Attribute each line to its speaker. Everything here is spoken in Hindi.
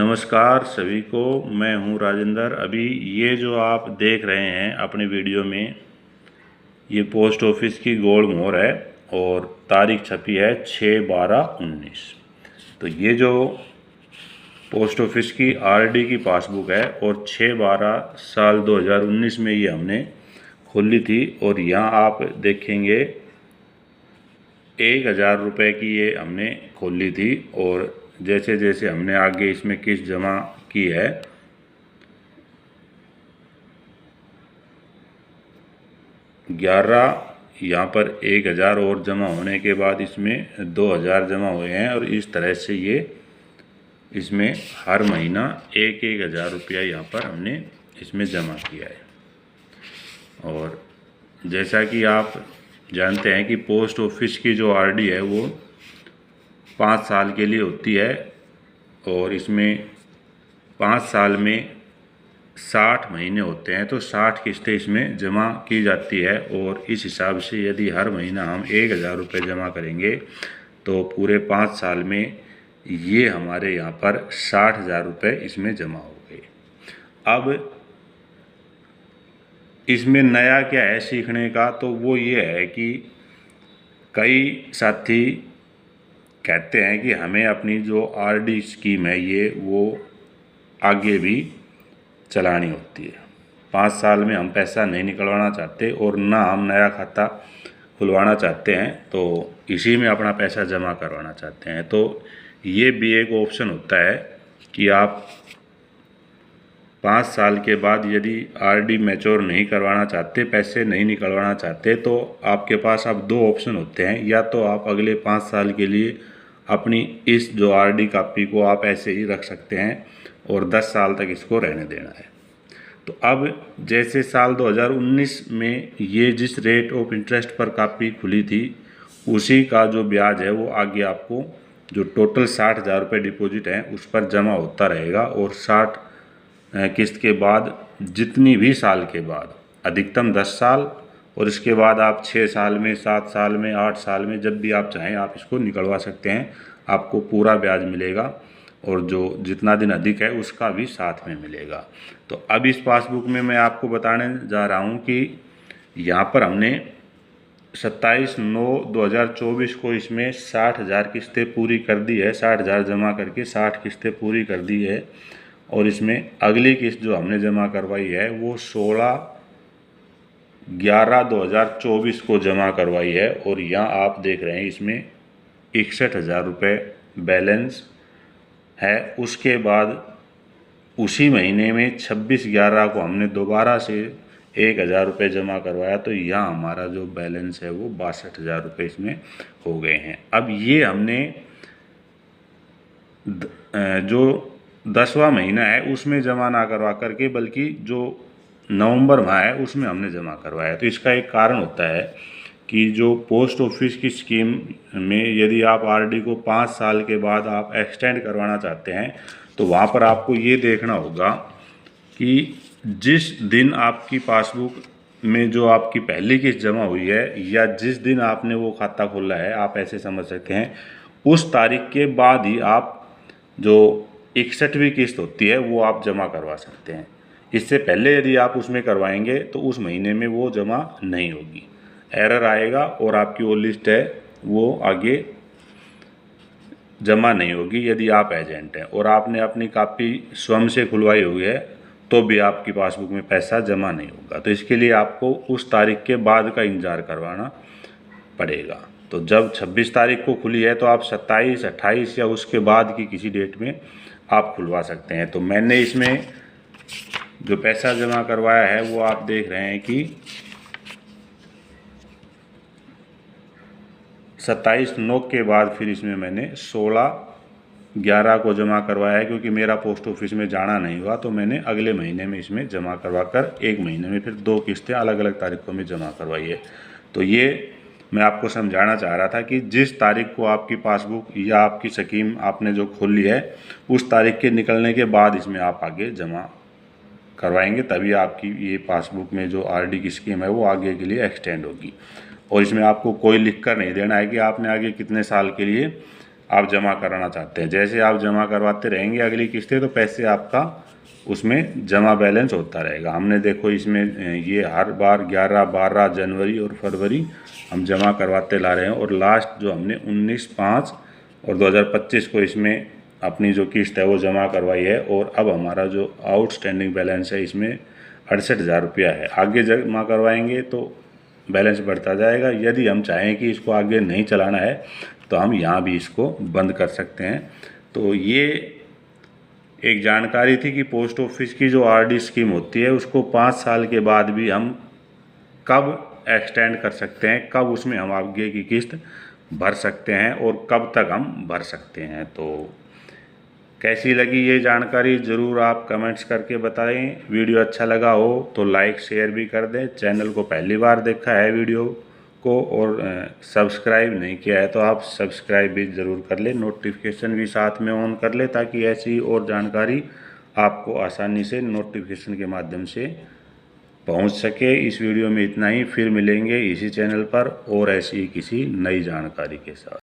Speaker 1: नमस्कार सभी को। मैं हूं राजेंद्र। अभी ये जो आप देख रहे हैं अपने वीडियो में, ये पोस्ट ऑफिस की गोल्ड मोहर है और तारीख छपी है 6/12/19। तो ये जो पोस्ट ऑफिस की आरडी की पासबुक है और 6/12/2019 में ये हमने खोली थी। और यहाँ आप देखेंगे 1000 रुपये की ये हमने खोली थी। और जैसे जैसे हमने आगे इसमें किस्त जमा की है, यहाँ पर 1000 और जमा होने के बाद इसमें 2000 जमा हुए हैं। और इस तरह से ये इसमें हर महीना 1000 रुपया यहाँ पर हमने इसमें जमा किया है। और जैसा कि आप जानते हैं कि पोस्ट ऑफिस की जो आरडी है वो 5 साल के लिए होती है और इसमें 5 साल में 60 महीने होते हैं, तो 60 किस्तें इसमें जमा की जाती है। और इस हिसाब से यदि हर महीना हम 1000 रुपये जमा करेंगे तो पूरे 5 साल में ये हमारे यहाँ पर 60,000 रुपये इसमें जमा हो गए। अब इसमें नया क्या है सीखने का, तो वो ये है कि कई साथी कहते हैं कि हमें अपनी जो आरडी स्कीम है ये वो आगे भी चलानी होती है। 5 साल में हम पैसा नहीं निकलवाना चाहते और ना हम नया खाता खुलवाना चाहते हैं, तो इसी में अपना पैसा जमा करवाना चाहते हैं। तो ये भी एक ऑप्शन होता है कि आप 5 साल के बाद यदि आरडी मैच्योर नहीं करवाना चाहते, पैसे नहीं निकलवाना चाहते, तो आपके पास अब 2 ऑप्शन होते हैं। या तो आप अगले 5 साल के लिए अपनी इस जो आरडी कॉपी को आप ऐसे ही रख सकते हैं और 10 साल तक इसको रहने देना है। तो अब जैसे साल 2019 में ये जिस रेट ऑफ इंटरेस्ट पर कॉपी खुली थी, उसी का जो ब्याज है वो आगे आपको जो टोटल 60,000 रुपये डिपॉजिट है उस पर जमा होता रहेगा। और 60 किस्त के बाद जितनी भी साल के बाद, अधिकतम 10 साल, और इसके बाद आप 6 साल में, 7 साल में, 8 साल में, जब भी आप चाहें आप इसको निकलवा सकते हैं। आपको पूरा ब्याज मिलेगा और जो जितना दिन अधिक है उसका भी साथ में मिलेगा। तो अब इस पासबुक में मैं आपको बताने जा रहा हूं कि यहाँ पर हमने 27/9/2024 को इसमें 60,000 किस्तें पूरी कर दी है। 60,000 जमा करके 60 किस्तें पूरी कर दी है। और इसमें अगली किस्त जो हमने जमा करवाई है वो 16/11/2024 को जमा करवाई है। और यहाँ आप देख रहे हैं इसमें 61,000 रुपये बैलेंस है। उसके बाद उसी महीने में 26/11 को हमने दोबारा से 1000 रुपये जमा करवाया, तो यहाँ हमारा जो बैलेंस है वो 62,000 रुपये इसमें हो गए हैं। अब ये हमने जो 10वां महीना है उसमें जमा ना करवा करके, बल्कि जो नवंबर माह है उसमें हमने जमा करवाया। तो इसका एक कारण होता है कि जो पोस्ट ऑफिस की स्कीम में यदि आप आरडी को 5 साल के बाद आप एक्सटेंड करवाना चाहते हैं, तो वहाँ पर आपको ये देखना होगा कि जिस दिन आपकी पासबुक में जो आपकी पहली किस्त जमा हुई है या जिस दिन आपने वो खाता खोला है, आप ऐसे समझ सकते हैं, उस तारीख के बाद ही आप जो 61वीं किस्त होती है वो आप जमा करवा सकते हैं। इससे पहले यदि आप उसमें करवाएंगे तो उस महीने में वो जमा नहीं होगी, एरर आएगा और आपकी वो लिस्ट है वो आगे जमा नहीं होगी। यदि आप एजेंट हैं और आपने अपनी कॉपी स्वयं से खुलवाई हुई है तो भी आपकी पासबुक में पैसा जमा नहीं होगा। तो इसके लिए आपको उस तारीख के बाद का इंतज़ार करवाना पड़ेगा। तो जब 26 तारीख को खुली है तो आप 27, 28 या उसके बाद की किसी डेट में आप खुलवा सकते हैं। तो मैंने इसमें जो पैसा जमा करवाया है वो आप देख रहे हैं कि 27/9 के बाद फिर इसमें मैंने 16/11 को जमा करवाया है, क्योंकि मेरा पोस्ट ऑफिस में जाना नहीं हुआ। तो मैंने अगले महीने में इसमें जमा करवा कर 1 महीने में फिर 2 किस्तें अलग अलग तारीखों में जमा करवाई है। तो ये मैं आपको समझाना चाह रहा था कि जिस तारीख को आपकी पासबुक या आपकी स्कीम आपने जो खोली है उस तारीख के निकलने के बाद इसमें आप आगे जमा करवाएंगे, तभी आपकी ये पासबुक में जो आरडी की स्कीम है वो आगे के लिए एक्सटेंड होगी। और इसमें आपको कोई लिख कर नहीं देना है कि आपने आगे कितने साल के लिए आप जमा कराना चाहते हैं। जैसे आप जमा करवाते रहेंगे अगली किस्तें तो पैसे आपका उसमें जमा बैलेंस होता रहेगा। हमने देखो इसमें ये हर बार 11, 12 जनवरी और फरवरी हम जमा करवाते ला रहे हैं और लास्ट जो हमने 19/5 और 2025 को इसमें अपनी जो किस्त है वो जमा करवाई है। और अब हमारा जो आउटस्टैंडिंग बैलेंस है इसमें 68,000 रुपया है। आगे जमा करवाएंगे तो बैलेंस बढ़ता जाएगा। यदि हम चाहें कि इसको आगे नहीं चलाना है तो हम यहाँ भी इसको बंद कर सकते हैं। तो ये एक जानकारी थी कि पोस्ट ऑफिस की जो आरडी स्कीम होती है उसको 5 साल के बाद भी हम कब एक्सटेंड कर सकते हैं, कब उसमें हम आगे की किस्त भर सकते हैं और कब तक हम भर सकते हैं। तो कैसी लगी ये जानकारी ज़रूर आप कमेंट्स करके बताएं। वीडियो अच्छा लगा हो तो लाइक शेयर भी कर दें। चैनल को पहली बार देखा है वीडियो को और सब्सक्राइब नहीं किया है तो आप सब्सक्राइब भी ज़रूर कर लें, नोटिफिकेशन भी साथ में ऑन कर लें ताकि ऐसी और जानकारी आपको आसानी से नोटिफिकेशन के माध्यम से पहुंच सके। इस वीडियो में इतना ही, फिर मिलेंगे इसी चैनल पर और ऐसी किसी नई जानकारी के साथ।